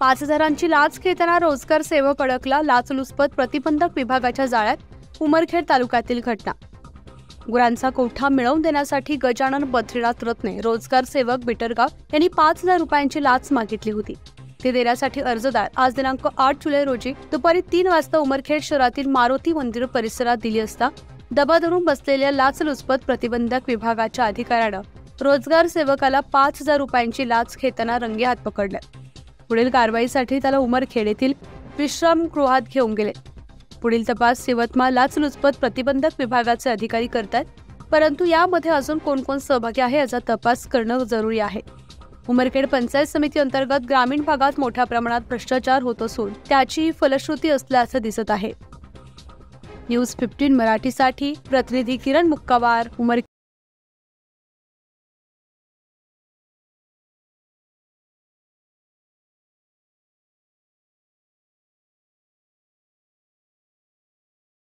5,000ची लाच घेताना रोजगार सेवक अडकला. लाचलुचपत प्रतिबंधक विभागाच्या जाळ्यात. उमरखेड तालुक्यातील घटना. गुरांचा कोठा मिळवून देण्यासाठी गजानन बद्रीनाथ रत्ने रोजगार सेवक बिटरगाव यांनी 5,000 रुपयांची लाच मागितली होती. ती देण्यासाठी अर्जदार आज दिनांक 8 जुलै रोजी दुपारी 3 वाजता उमरखेड शहरातील मारुती मंदिर परिसरात दिली असता दबा धरून बसलेल्या लाचलुचपत प्रतिबंधक विभागाच्या अधिकाऱ्यानं रोजगार सेवकाला 5,000 रुपयांची लाच घेताना रंगेहात पकडले. पुढील कारवाईसाठी त्याला उमरखेड येथील विश्रामगृहात घेऊन गेले. पुढील तपास यवतमाळ लाचलुचपत प्रतिबंधक विभागाचे अधिकारी करतात, परंतु यामध्ये अजून कोण कोण सहभागी आहे याचा तपास करणं जरुरी आहे. उमरखेड पंचायत समिती अंतर्गत ग्रामीण भागात मोठ्या प्रमाणात भ्रष्टाचार होत असून त्याची फलश्रुती असल्याचं दिसत आहे. न्यूज 15 मराठीसाठी प्रतिनिधी किरण मुक्कावार, उमरखेड.